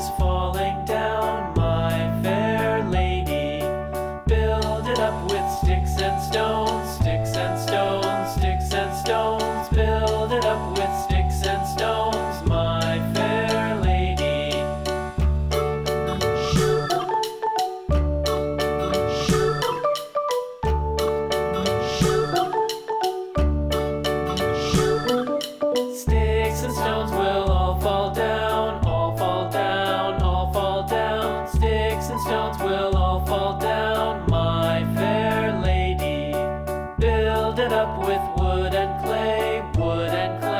is falling down, my fair lady. Build it up with sticks and stones, sticks and stones, sticks and stones. Build it up with sticks and stones, my fair lady. Sticks and stones will all fall down, all fall down, all fall down. Sticks and stones will all fall down, my fair lady. Build it up with wood and clay, wood and clay.